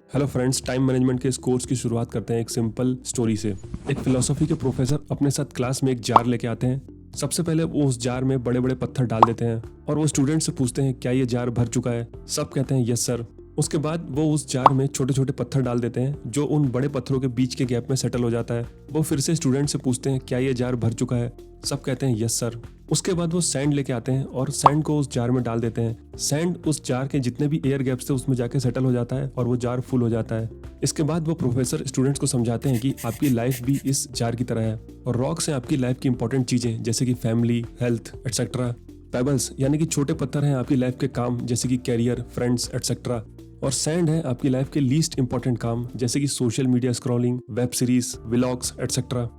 Hello friends, time management के इस course की शुरुआत करते हैं एक सिंपल स्टोरी से। एक फिलोसफी के प्रोफेसर अपने साथ क्लास में एक जार लेके आते हैं। सबसे पहले वो उस जार में बड़े बड़े पत्थर डाल देते हैं और वो स्टूडेंट से पूछते हैं क्या ये जार भर चुका है। सब कहते हैं यस सर। उसके बाद वो उस जार में छोटे छोटे पत्थर डाल देते हैं जो उन बड़े पत्थरों के बीच के गैप में सेटल हो जाता है। वो फिर से स्टूडेंट से पूछते हैं क्या ये जार भर चुका है। सब कहते हैं यस सर। उसके बाद वो सैंड लेके आते हैं और सैंड को उस जार में डाल देते हैं। सैंड उस जार के जितने भी एयर गैप्स थे उसमें जाके सेटल हो जाता है और वो जार फुल हो जाता है। इसके बाद वो प्रोफेसर स्टूडेंट्स को समझाते हैं कि आपकी लाइफ भी इस जार की तरह है और रॉक्स हैं आपकी लाइफ की इंपॉर्टेंट चीजें जैसे कि फैमिली, हेल्थ एटसेट्रा। पेबल्स यानी कि छोटे पत्थर हैं आपकी लाइफ के काम जैसे कि कैरियर, फ्रेंड्स एटसेट्रा। और सैंड है आपकी लाइफ के लीस्ट इंपॉर्टेंट काम जैसे कि social media scrolling, web series, vlogs etcetera.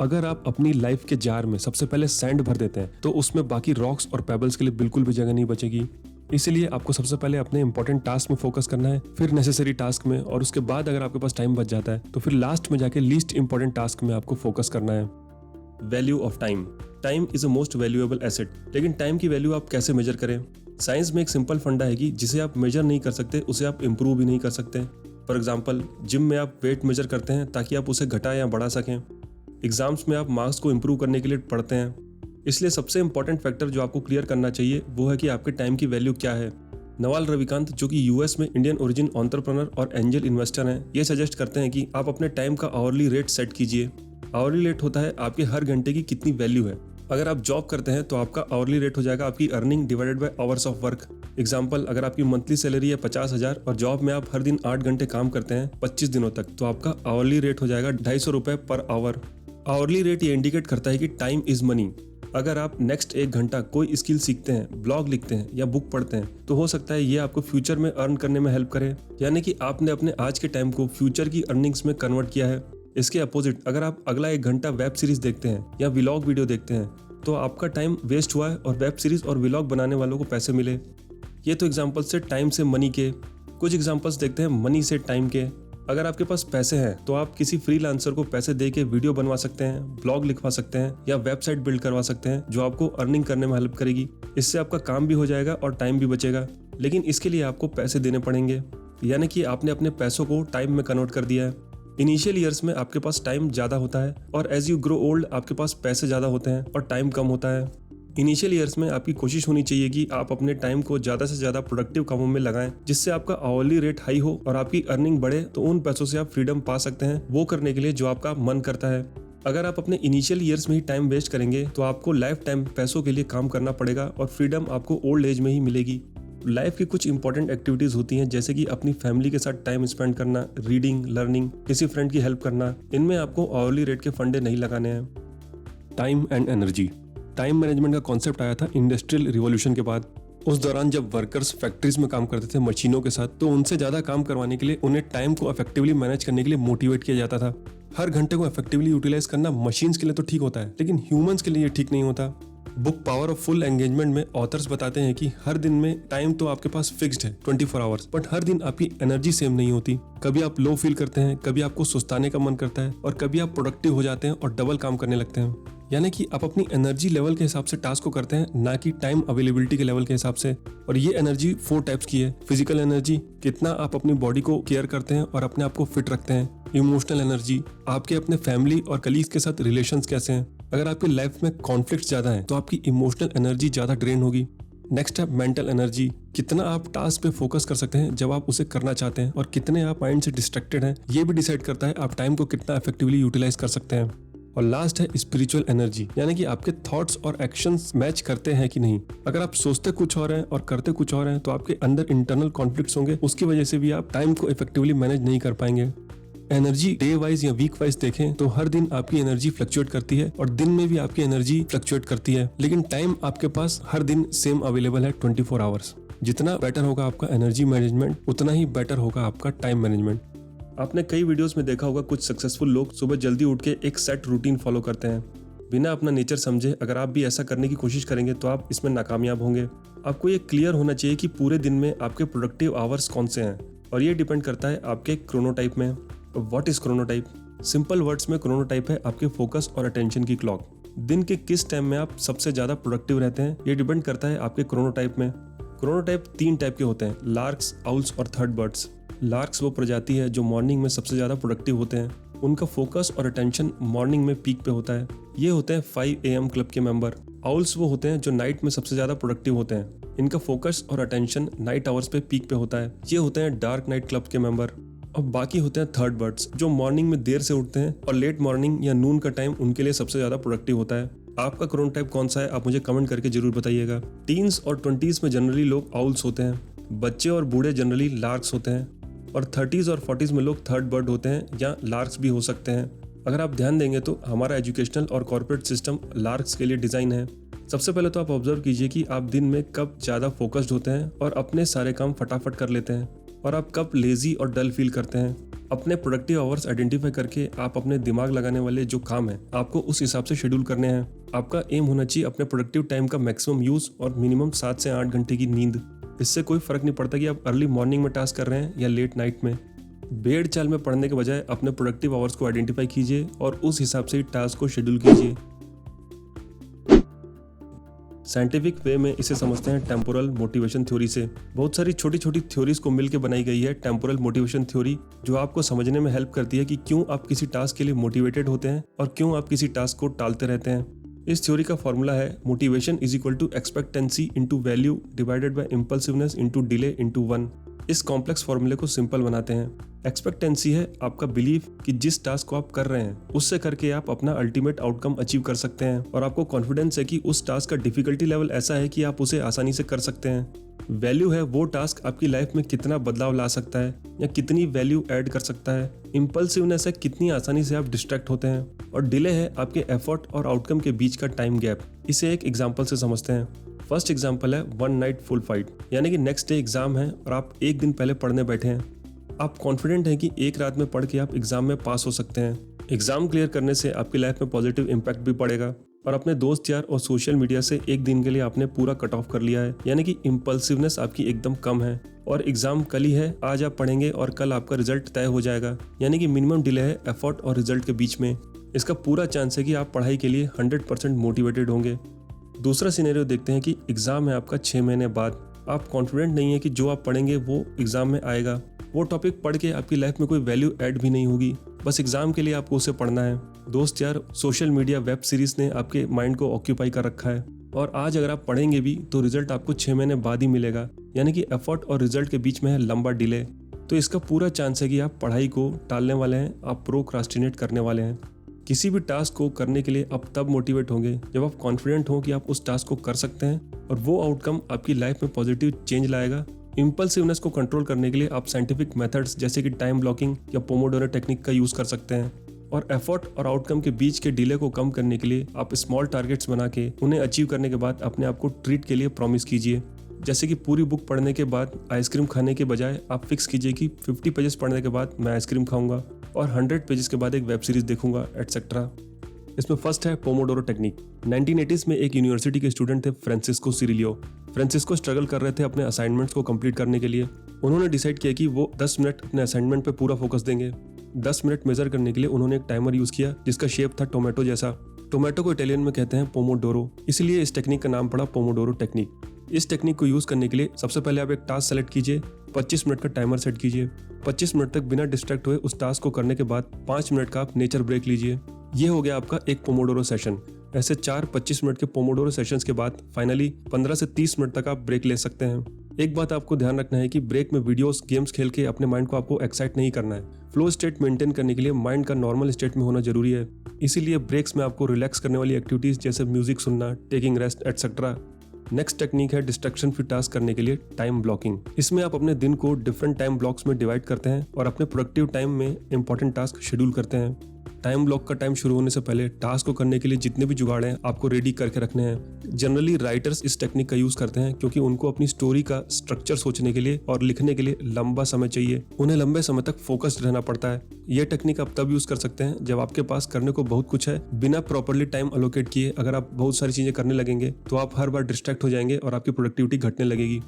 अगर आप अपनी लाइफ के जार में सबसे पहले सैंड भर देते हैं तो उसमें बाकी रॉक्स और पेबल्स के लिए बिल्कुल भी जगह नहीं बचेगी। इसीलिए आपको सबसे पहले अपने इंपॉर्टेंट टास्क में फोकस करना है, फिर नेसेसरी टास्क में, और उसके बाद अगर आपके पास टाइम बच जाता है तो फिर लास्ट में जाके लीस्ट इंपॉर्टेंट टास्क में आपको फोकस करना है। Value of time. Time is a most valuable asset. लेकिन टाइम की वैल्यू आप कैसे मेजर करें? साइंस में एक सिंपल फंडा है कि जिसे आप मेजर नहीं कर सकते उसे आप इंप्रूव भी नहीं कर सकते। फॉर एग्जाम्पल, जिम में आप वेट मेजर करते हैं ताकि आप उसे घटा या बढ़ा सकें। एग्जाम्स में आप मार्क्स को इंप्रूव करने के लिए पढ़ते हैं। इसलिए सबसे इंपॉर्टेंट फैक्टर जो आपको क्लियर करना चाहिए वो है कि आपके टाइम की वैल्यू क्या है। नवाल रविकांत, जो कि यूएस में इंडियन ओरिजिन एंटरप्रेन्योर और एंजल इन्वेस्टर हैं, ये सजेस्ट करते हैं कि आप अपने टाइम का आवरली रेट सेट कीजिए। आवरली रेट होता है आपके हर घंटे की कितनी वैल्यू है। अगर आप जॉब करते हैं तो आपका आवरली रेट हो जाएगा आपकी earning divided by hours of work. Example, अगर आपकी मंथली सैलरी है 50,000 और जॉब में आप हर दिन 8 घंटे काम करते हैं 25 दिनों तक, तो आपका आवरली रेट हो जाएगा 250 रुपए पर आवर। आवरली रेट ये इंडिकेट करता है कि टाइम इज मनी। अगर आप नेक्स्ट 1 घंटा कोई स्किल सीखते हैं, ब्लॉग लिखते हैं या बुक पढ़ते हैं तो हो सकता है ये आपको फ्यूचर में अर्न करने में हेल्प करे, यानी कि आपने अपने आज के टाइम को फ्यूचर की अर्निंग्स में कन्वर्ट किया है। इसके अपोजिट, अगर आप अगला 1 घंटा वेब सीरीज देखते हैं या व्लॉग वीडियो देखते हैं तो आपका टाइम वेस्ट हुआ है और वेब सीरीज और व्लॉग बनाने वालों को पैसे मिले। ये तो एग्जांपल्स से टाइम से मनी के। कुछ एग्जांपल्स देखते हैं मनी से टाइम के। अगर आपके पास पैसे हैं तो आप किसी फ्रीलांसर को पैसे दे के वीडियो बनवा सकते हैं, ब्लॉग लिखवा सकते हैं या वेबसाइट बिल्ड करवा सकते हैं जो आपको अर्निंग करने में हेल्प करेगी। इससे आपका काम भी हो जाएगा और टाइम भी बचेगा, लेकिन इसके लिए आपको पैसे देने पड़ेंगे, यानी कि आपने अपने पैसों को टाइम में कन्वर्ट कर दिया है। इनिशियल ईयर्स में आपके पास टाइम ज़्यादा होता है और एज यू ग्रो ओल्ड आपके पास पैसे ज़्यादा होते हैं और टाइम कम होता है। इनिशियल ईयर्स में आपकी कोशिश होनी चाहिए कि आप अपने टाइम को ज़्यादा से ज़्यादा प्रोडक्टिव कामों में लगाएं जिससे आपका आवरली रेट हाई हो और आपकी अर्निंग बढ़े, तो उन पैसों से आप फ्रीडम पा सकते हैं वो करने के लिए जो आपका मन करता है। अगर आप अपने इनिशियल ईयर्स में ही टाइम वेस्ट करेंगे तो आपको लाइफ टाइम पैसों के लिए काम करना पड़ेगा और फ्रीडम आपको ओल्ड एज में ही मिलेगी। लाइफ की कुछ इंपॉर्टेंट एक्टिविटीज होती हैं जैसे कि अपनी फैमिली के साथ टाइम स्पेंड करना, रीडिंग, लर्निंग, किसी फ्रेंड की हेल्प करना। इनमें आपको आवरली रेट के फंडे नहीं लगाने हैं। Time and energy. Time management का कॉन्सेप्ट आया था इंडस्ट्रियल रिवॉल्यूशन के बाद। उस दौरान जब वर्कर्स फैक्ट्रीज में काम करते थे मशीनों के साथ, तो उनसे ज्यादा काम करवाने के लिए उन्हें टाइम को इफेक्टिवली मैनेज करने के लिए मोटिवेट किया जाता था। हर घंटे को इफेक्टिवली यूटिलाइज करना मशीन्स के लिए तो ठीक होता है लेकिन ह्यूमंस के लिए ठीक नहीं होता। Book power of full engagement में ऑथर्स बताते हैं कि हर दिन में टाइम तो आपके पास फिक्स्ड है 24 आवर्स, बट हर दिन आपकी एनर्जी सेम नहीं होती। कभी आप लो फील करते हैं, कभी आपको सुस्ताने का मन करता है और कभी आप प्रोडक्टिव हो जाते हैं और डबल काम करने लगते हैं। यानी कि आप अपनी एनर्जी लेवल के हिसाब से टास्क को करते हैं, ना कि टाइम अवेलेबिलिटी के लेवल के हिसाब से। और ये एनर्जी 4 टाइप्स की है। फिजिकल एनर्जी, कितना आप अपनी बॉडी को केयर करते हैं और अपने आप को फिट रखते हैं। इमोशनल एनर्जी, आपके अपने फैमिली और कलीग्स के साथ रिलेशंस कैसे हैं। अगर आपकी लाइफ में कॉन्फ्लिक्ट ज्यादा है तो आपकी इमोशनल एनर्जी ज्यादा ड्रेन होगी। नेक्स्ट है मेंटल एनर्जी, कितना आप टास्क पे फोकस कर सकते हैं जब आप उसे करना चाहते हैं और कितने आप माइंड से डिस्ट्रैक्टेड हैं। ये भी डिसाइड करता है आप टाइम को कितना इफेक्टिवली यूटिलाइज कर सकते हैं। और लास्ट है स्पिरिचुअल एनर्जी, यानी कि आपके थॉट्स और एक्शंस मैच करते हैं कि नहीं। अगर आप सोचते कुछ और हैं और करते कुछ और हैं तो आपके अंदर इंटरनल कॉन्फ्लिक्ट्स होंगे, उसकी वजह से भी आप टाइम को इफेक्टिवली मैनेज नहीं कर पाएंगे। एनर्जी डे वाइज या वीक वाइज देखें तो हर दिन आपकी एनर्जी फ्लक्चुएट करती है और दिन में भी आपकी एनर्जी फ्लक्चुएट करती है, लेकिन टाइम आपके पास हर दिन सेम अवेलेबल है 24 आवर्स। जितना बेटर होगा आपका एनर्जी मैनेजमेंट उतना ही बेटर होगा आपका टाइम मैनेजमेंट। आपने कई वीडियोस में देखा होगा कुछ सक्सेसफुल लोग सुबह जल्दी उठ के एक सेट रूटीन फॉलो करते हैं बिना अपना नेचर समझे। अगर आप भी ऐसा करने की कोशिश करेंगे तो आप इसमें नाकामयाब होंगे। आपको ये क्लियर होना चाहिए कि पूरे दिन में आपके प्रोडक्टिव आवर्स कौन से हैं और ये डिपेंड करता है आपके क्रोनोटाइप में। What is chronotype? Simple words में क्रोनोटाइप है आपके फोकस और अटेंशन की क्लॉक। दिन के किस टाइम में आप सबसे ज्यादा प्रोडक्टिव रहते हैं ये डिपेंड करता है आपके क्रोनोटाइप में। क्रोनोटाइप 3 टाइप के होते हैं, लार्क्स, आउल्स और थर्ड बर्ड्स। लार्क्स वो प्रजाति है जो मॉर्निंग में सबसे ज़्यादा प्रोडक्टिव होते हैं। उनका फोकस और अटेंशन मॉर्निंग में पीक पे होता है। ये होते हैं 5 AM क्लब के मेंबर। आउल्स वो होते हैं जो नाइट में सबसे ज़्यादा प्रोडक्टिव होते हैं। इनका फोकस और अटेंशन नाइट आवर्स पे पीक पे होता है। ये होते हैं डार्क नाइट क्लब के मेंबर। अब बाकी होते हैं थर्ड बर्ड्स जो मॉर्निंग में देर से उठते हैं और लेट मॉर्निंग या नून का टाइम उनके लिए सबसे ज़्यादा प्रोडक्टिव होता है। आपका क्रोनोटाइप कौन सा है आप मुझे कमेंट करके जरूर बताइएगा। टीन्स और 20s में जनरली लोग आउल्स होते हैं। बच्चे और बूढ़े जनरली लार्क्स होते हैं और 30s और 40s में लोग थर्ड बर्ड होते हैं या लार्क्स भी हो सकते हैं। अगर आप ध्यान देंगे तो हमारा एजुकेशनल और कॉर्पोरेट सिस्टम लार्क्स के लिए डिज़ाइन है। सबसे पहले तो आप ऑब्जर्व कीजिए कि आप दिन में कब ज़्यादा फोकस्ड होते हैं और अपने सारे काम फटाफट कर लेते हैं और आप कब लेजी और डल फील करते हैं। अपने प्रोडक्टिव आवर्स आइडेंटिफाई करके आप अपने दिमाग लगाने वाले जो काम है आपको उस हिसाब से शेड्यूल करने हैं। आपका एम होना चाहिए अपने प्रोडक्टिव टाइम का मैक्सिमम यूज़ और मिनिमम 7 से 8 घंटे की नींद। इससे कोई फर्क नहीं पड़ता कि आप अर्ली मॉर्निंग में टास्क कर रहे हैं या लेट नाइट में। भेड़ चाल में पढ़ने के बजाय अपने प्रोडक्टिव आवर्स को आइडेंटिफाई कीजिए और उस हिसाब से टास्क को शेड्यूल कीजिए। साइंटिफिक वे में इसे समझते हैं टेम्पोरल मोटिवेशन थ्योरी से। बहुत सारी छोटी छोटी थ्योरीज को मिलकर बनाई गई है टेम्पोरल मोटिवेशन थ्योरी, जो आपको समझने में हेल्प करती है कि क्यों आप किसी टास्क के लिए मोटिवेटेड होते हैं और क्यों आप किसी टास्क को टालते रहते हैं। इस थ्योरी का फॉर्मूला है motivation is equal to expectancy into value divided by impulsiveness into delay into 1। इस कॉम्प्लेक्स फॉर्मूले को सिंपल बनाते हैं। एक्सपेक्टेंसी है आपका बिलीफ कि जिस टास्क को आप कर रहे हैं उससे करके आप अपना अल्टीमेट आउटकम अचीव कर सकते हैं और आपको कॉन्फिडेंस है कि उस टास्क का डिफिकल्टी लेवल ऐसा है कि आप उसे आसानी से कर सकते हैं। वैल्यू है वो टास्क आपकी लाइफ में कितना बदलाव ला सकता है या कितनी वैल्यू ऐड कर सकता है। इम्पल्सिवनेस है कितनी आसानी से आप डिस्ट्रैक्ट होते हैं और डिले है आपके एफर्ट और आउटकम के बीच का टाइम गैप। इसे एक एग्जाम्पल से समझते हैं। फर्स्ट एग्जाम्पल है 1 नाइट फुल फाइट, यानी कि नेक्स्ट डे एग्जाम है और आप एक दिन पहले पढ़ने बैठे हैं। आप कॉन्फिडेंट हैं कि एक रात में पढ़ के आप एग्जाम में पास हो सकते हैं। एग्जाम क्लियर करने से आपकी लाइफ में पॉजिटिव इम्पैक्ट भी पड़ेगा और अपने दोस्त यार और सोशल मीडिया से एक दिन के लिए आपने पूरा कट ऑफ कर लिया है, यानी कि इम्पल्सिवनेस आपकी एकदम कम है और एग्जाम कल ही है। आज आप पढ़ेंगे और कल आपका रिजल्ट तय हो जाएगा, यानी कि मिनिमम डिले है एफर्ट और रिजल्ट के बीच में। इसका पूरा चांस है कि आप पढ़ाई के लिए 100% मोटिवेटेड होंगे। दूसरा सिनेरियो देखते हैं कि एग्जाम है आपका 6 महीने बाद। आप कॉन्फिडेंट नहीं है कि जो आप पढ़ेंगे वो एग्जाम में आएगा। वो टॉपिक पढ़ के आपकी लाइफ में कोई वैल्यू ऐड भी नहीं होगी, बस एग्जाम के लिए आपको उसे पढ़ना है। दोस्त यार, सोशल मीडिया, वेब सीरीज ने आपके माइंड को ऑक्यूपाई कर रखा है और आज अगर आप पढ़ेंगे भी तो रिजल्ट आपको 6 महीने बाद ही मिलेगा, यानी कि एफर्ट और रिजल्ट के बीच में है लंबा डिले। तो इसका पूरा चांस है कि आप पढ़ाई को टालने वाले हैं, आप प्रोक्रास्टिनेट करने वाले हैं। किसी भी टास्क को करने के लिए आप तब मोटिवेट होंगे जब आप कॉन्फिडेंट हो कि आप उस टास्क को कर सकते हैं और वो आउटकम आपकी लाइफ में पॉजिटिव चेंज लाएगा। इम्पल्सिवनेस को कंट्रोल करने के लिए आप साइंटिफिक मेथड्स जैसे कि टाइम ब्लॉकिंग या पोमोडोरो टेक्निक का यूज़ कर सकते हैं और एफर्ट और आउटकम के बीच के डिले को कम करने के लिए आप स्मॉल टारगेट्स बना के उन्हें अचीव करने के बाद अपने आप को ट्रीट के लिए प्रॉमिस कीजिए। जैसे कि पूरी बुक पढ़ने के बाद आइसक्रीम खाने के बजाय आप फिक्स कीजिए कि 50 पेजेस पढ़ने के बाद मैं आइसक्रीम खाऊंगा और 100 पेजेस के बाद एक वेब सीरीज देखूंगा, एटसेट्रा। इसमें फर्स्ट है पोमोडोरो टेक्निक। 1980s में एक यूनिवर्सिटी के स्टूडेंट थे फ्रांसिस्को सिरिलियो। फ्रांसिस्को स्ट्रगल कर रहे थे अपने असाइनमेंट्स को कंप्लीट करने के लिए। उन्होंने डिसाइड किया कि वो 10 मिनट अपने असाइनमेंट पे पूरा फोकस देंगे। 10 मिनट मेजर करने के लिए उन्होंने एक टाइमर यूज किया जिसका शेप था टोमेटो जैसा। टोमेटो को इटालियन में कहते हैं पोमोडोरो, इसलिए इस टेक्निक का नाम पड़ा पोमोडोरो टेक्निक। इस टेक्निक को यूज करने के लिए सबसे पहले आप एक टास्क सेलेक्ट कीजिए, 25 मिनट का टाइमर सेट कीजिए। 25 मिनट तक बिना डिस्ट्रैक्ट हुए उस टास्क को करने के बाद 5 मिनट का आप नेचर ब्रेक लीजिए। ये हो गया आपका एक पोमोडोरो सेशन। ऐसे 4 25 मिनट के पोमोडोरो सेशंस के बाद फाइनली 15 से 30 मिनट तक आप ब्रेक ले सकते हैं। एक बात आपको ध्यान रखना है कि ब्रेक में वीडियोस, गेम्स खेल के अपने माइंड को आपको एक्साइट नहीं करना है। फ्लो स्टेट मेंटेन करने के लिए माइंड का नॉर्मल स्टेट में होना जरूरी है। इसीलिए ब्रेक्स में आपको रिलैक्स करने वाली एक्टिविटीज जैसे म्यूजिक सुनना, taking rest, etcetera. Next technique है डिस्ट्रैक्शन फ्री टास्क करने के लिए टाइम ब्लॉकिंग। इसमें आप अपने दिन को डिफरेंट टाइम ब्लॉक्स में डिवाइड करते हैं और अपने प्रोडक्टिव टाइम में इंपॉर्टेंट टास्क शेड्यूल करते हैं। टाइम ब्लॉक का टाइम शुरू होने से पहले टास्क को करने के लिए जितने भी जुगाड़ हैं आपको रेडी करके रखने हैं। जनरली राइटर्स इस टेक्निक का यूज करते हैं क्योंकि उनको अपनी स्टोरी का स्ट्रक्चर सोचने के लिए और लिखने के लिए लंबा समय चाहिए। उन्हें लंबे समय तक फोकस्ड रहना पड़ता है। ये टेक्निक आप तब यूज कर सकते हैं जब आपके पास करने को बहुत कुछ है। बिना प्रॉपरली टाइम अलोकेट किए अगर आप बहुत सारी चीजें करने लगेंगे तो आप हर बार डिस्ट्रैक्ट हो जाएंगे और आपकी प्रोडक्टिविटी घटने लगेगी।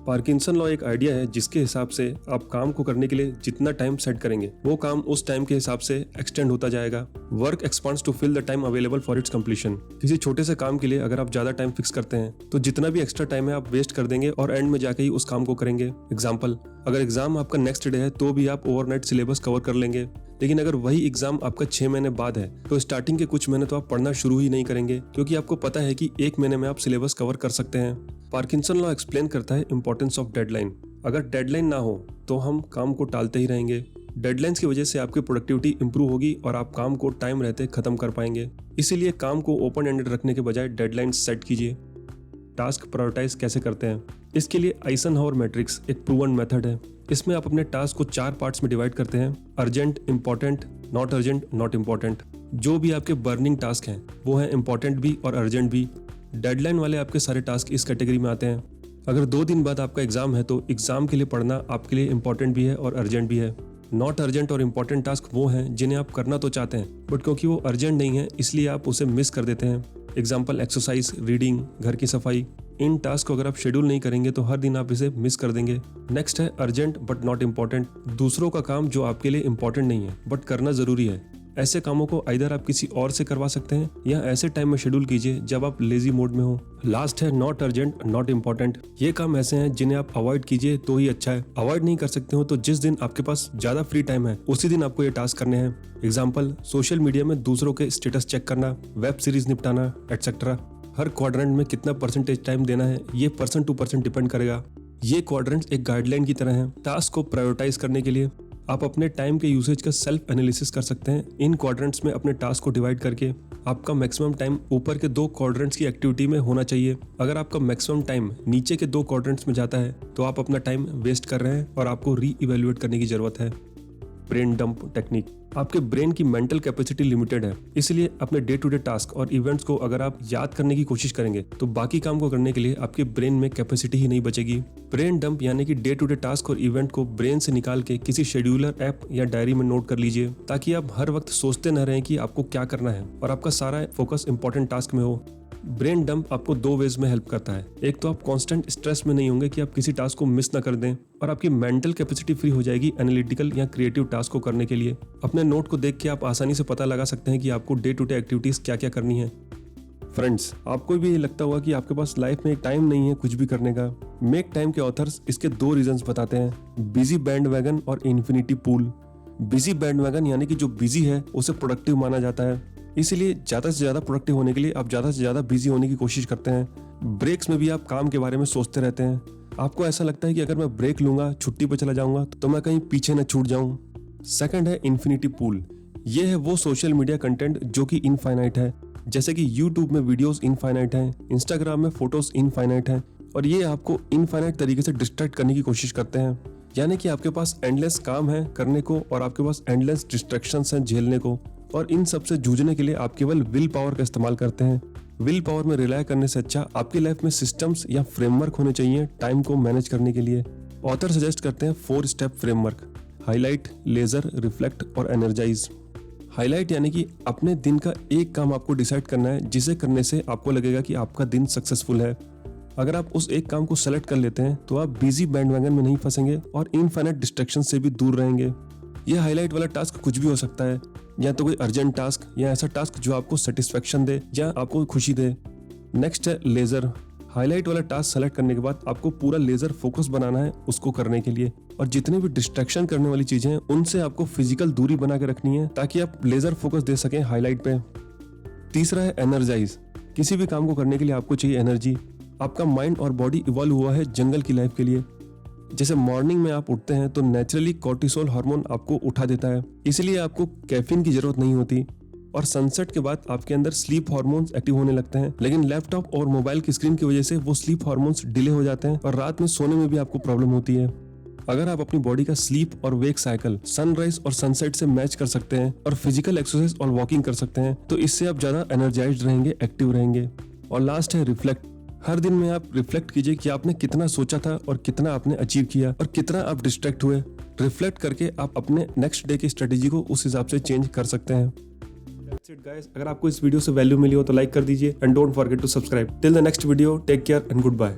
पार्किंसन लॉ एक आइडिया है जिसके हिसाब से आप काम को करने के लिए जितना टाइम सेट करेंगे वो काम उस टाइम के हिसाब से एक्सटेंड होता जाएगा। Work expands to fill the time available for its completion. किसी छोटे से काम के लिए अगर आप ज्यादा टाइम फिक्स करते हैं तो जितना भी एक्स्ट्रा टाइम है आप वेस्ट कर देंगे और एंड में जाके ही उस काम को करेंगे। एग्जाम्पल, अगर एग्जाम आपका नेक्स्ट डे है तो भी आप ओवरनाइट सिलेबस कवर कर लेंगे, लेकिन अगर वही एग्जाम आपका 6 महीने बाद है तो स्टार्टिंग के कुछ महीने तो आप पढ़ना शुरू ही नहीं करेंगे, क्योंकि आपको पता है कि 1 महीने में आप सिलेबस कवर कर सकते हैं। पार्किंसन लॉ एक्सप्लेन करता है इंपॉर्टेंस ऑफ डेडलाइन। अगर डेडलाइन ना हो तो हम काम को टालते ही रहेंगे। डेडलाइंस की वजह से आपकी प्रोडक्टिविटी इंप्रूव होगी और आप काम को टाइम रहते खत्म कर पाएंगे। इसीलिए काम को ओपन एंडेड रखने के बजाय डेडलाइन सेट कीजिए। टास्क प्रायोरिटाइज कैसे करते हैं? इसके लिए आइजनहावर मैट्रिक्स एक प्रूवन मेथड है। इसमें आप अपने टास्क को 4 पार्ट्स में डिवाइड करते हैं: urgent, important, not urgent, not important. जो भी आपके बर्निंग टास्क हैं वो हैं इंपॉर्टेंट भी और अर्जेंट भी। डेडलाइन वाले आपके सारे टास्क इस कैटेगरी में आते हैं। अगर 2 दिन बाद आपका एग्जाम है तो एग्जाम के लिए पढ़ना आपके लिए इंपॉर्टेंट भी है और अर्जेंट भी है। नॉट अर्जेंट और इंपॉर्टेंट टास्क वो हैं जिन्हें आप करना तो चाहते हैं बट क्योंकि वो अर्जेंट नहीं है इसलिए आप उसे मिस कर देते हैं। एग्जाम्पल, एक्सरसाइज, रीडिंग, घर की सफाई। इन टास्क को अगर आप शेड्यूल नहीं करेंगे तो हर दिन आप इसे मिस कर देंगे। नेक्स्ट है अर्जेंट बट नॉट इम्पॉर्टेंट। दूसरों का काम जो आपके लिए इम्पॉर्टेंट नहीं है बट करना जरूरी है। ऐसे कामों को आइदर आप किसी और से करवा सकते हैं या ऐसे टाइम में शेड्यूल कीजिए जब आप लेजी मोड में हो। लास्ट है नॉट अर्जेंट, नॉट इम्पॉर्टेंट। ये काम ऐसे हैं जिन्हें आप अवॉइड कीजिए तो ही अच्छा है। अवॉइड नहीं कर सकते हो तो जिस दिन आपके पास ज्यादा फ्री टाइम है उसी दिन आपको ये टास्क करने हैं। एग्जाम्पल, सोशल मीडिया में दूसरों के स्टेटस चेक करना, वेब सीरीज निपटाना, एटसेट्रा। हर क्वाड्रेंट में कितना परसेंटेज टाइम देना है ये पर्सन टू पर्सन डिपेंड करेगा। ये क्वाड्रेंट्स एक गाइडलाइन की तरह हैं। टास्क को प्रायोरिटाइज करने के लिए आप अपने टाइम के यूसेज का सेल्फ एनालिसिस कर सकते हैं। इन क्वाड्रेंट्स में अपने टास्क को डिवाइड करके आपका मैक्सिमम टाइम ऊपर के 2 क्वाड्रेंट्स की एक्टिविटी में होना चाहिए। अगर आपका मैक्सिमम टाइम नीचे के 2 क्वाड्रेंट्स में जाता है तो आप अपना टाइम वेस्ट कर रहे हैं और आपको री इवेल्युएट करने की जरूरत है। Brain dump technique. आपके ब्रेन की मेंटल कैपेसिटी लिमिटेड है, इसलिए अपने डे टू डे टास्क और इवेंट्स को अगर आप याद करने की कोशिश करेंगे तो बाकी काम को करने के लिए आपके ब्रेन में कैपेसिटी ही नहीं बचेगी। ब्रेन डंप यानी कि डे टू डे टास्क और इवेंट को ब्रेन से निकाल के किसी शेड्यूलर ऐप या डायरी में नोट कर लीजिए, ताकि आप हर वक्त सोचते न रहें कि आपको क्या करना है और आपका सारा फोकस इंपॉर्टेंट टास्क में हो। ब्रेन डंप आपको 2 वेज में हेल्प करता है। एक तो आप कांस्टेंट स्ट्रेस में नहीं होंगे कि आप किसी टास्क को मिस ना कर दें, और आपकी मेंटल कैपेसिटी फ्री हो जाएगी एनालिटिकल या क्रिएटिव टास्क को करने के लिए। अपने नोट को देख के आप आसानी से पता लगा सकते हैं कि आपको डे टू डे एक्टिविटीज क्या क्या करनी है। फ्रेंड्स, आपको भी ये लगता होगा कि आपके पास लाइफ में एक टाइम नहीं है कुछ भी करने का। मेक टाइम के ऑथर्स इसके 2 रीजंस बताते हैं: बिजी बैंडवैगन और इन्फिनिटी पूल। बिजी बैंडवैगन यानी कि जो बिजी है उसे प्रोडक्टिव माना जाता है, इसीलिए ज्यादा से ज्यादा प्रोडक्टिव होने के लिए आप ज्यादा से ज्यादा बिजी होने की कोशिश करते हैं। ब्रेक्स में भी आप काम के बारे में सोचते रहते हैं। आपको ऐसा लगता है कि अगर मैं ब्रेक लूंगा, छुट्टी पर चला जाऊंगा तो मैं कहीं पीछे न छूट जाऊं। सेकंड है इन्फिनिटी पूल। ये है वो सोशल मीडिया कंटेंट जो कि इनफाइनाइट है, जैसे कि यूट्यूब में वीडियोस इनफाइनाइट हैं, इंस्टाग्राम में फोटोज इनफाइनाइट हैं, और ये आपको इनफाइनाइट तरीके से डिस्ट्रैक्ट करने की कोशिश करते हैं। यानी कि आपके पास एंडलेस काम है करने को और आपके पास एंडलेस डिस्ट्रैक्शंस हैं झेलने को, और इन सब से जूझने के लिए आप केवल विल पावर का इस्तेमाल करते हैं। विल पावर में रिलाय करने से अच्छा आपकी लाइफ में सिस्टम्स या फ्रेमवर्क होने चाहिए टाइम को मैनेज करने के लिए। ऑथर सजेस्ट करते हैं 4 step framework: highlight, ledger, reflect और एनर्जाइज। हाईलाइट यानी कि अपने दिन का एक काम आपको डिसाइड करना है जिसे करने से आपको लगेगा कि आपका दिन सक्सेसफुल है। अगर आप उस एक काम को सेलेक्ट कर लेते हैं तो आप बिजी बैंडवैगन में नहीं फंसेंगे और इनफाइनाइट डिस्ट्रैक्शन से भी दूर रहेंगे। यह हाईलाइट वाला टास्क कुछ भी हो सकता है, या तो कोई अर्जेंट टास्क या ऐसा टास्क जो आपको सेटिस्फेक्शन दे या आपको खुशी दे। नेक्स्ट है लेजर। हाईलाइट वाला टास्क सेलेक्ट करने के बाद आपको पूरा लेजर फोकस बनाना है उसको करने के लिए, और जितने भी डिस्ट्रैक्शन करने वाली चीजें हैं उनसे आपको फिजिकल दूरी बना के रखनी है ताकि आप लेजर फोकस दे सकें हाईलाइट पे। तीसरा है एनर्जाइज। किसी भी काम को करने के लिए आपको चाहिए एनर्जी। आपका माइंड और बॉडी इवॉल्व हुआ है जंगल की लाइफ के लिए। जैसे मॉर्निंग में आप उठते हैं तो नेचुरली कॉर्टिसोल हार्मोन आपको उठा देता है, इसलिए आपको कैफीन की जरूरत नहीं होती, और सनसेट के बाद आपके अंदर स्लीप हार्मोन्स एक्टिव होने लगते हैं। लेकिन लैपटॉप और मोबाइल की स्क्रीन की वजह से वो स्लीप हार्मोन्स डिले हो जाते हैं और रात में सोने में भी आपको प्रॉब्लम होती है। अगर आप अपनी बॉडी का स्लीप और वेक साइकिल सनराइज और सनसेट से मैच कर सकते हैं और फिजिकल एक्सरसाइज और वॉकिंग कर सकते हैं तो इससे आप ज्यादा एनर्जाइज्ड रहेंगे, एक्टिव रहेंगे। और लास्ट है रिफ्लेक्ट। हर दिन में आप रिफ्लेक्ट कीजिए कि आपने कितना सोचा था और कितना आपने अचीव किया और कितना आप डिस्ट्रैक्ट हुए। रिफ्लेक्ट करके आप अपने नेक्स्ट डे की स्ट्रेटेजी को उस हिसाब से चेंज कर सकते हैं। That's it guys. अगर आपको इस वीडियो से वैल्यू मिली हो तो लाइक कर दीजिए and don't forget to subscribe. Till the next video, take care and good bye.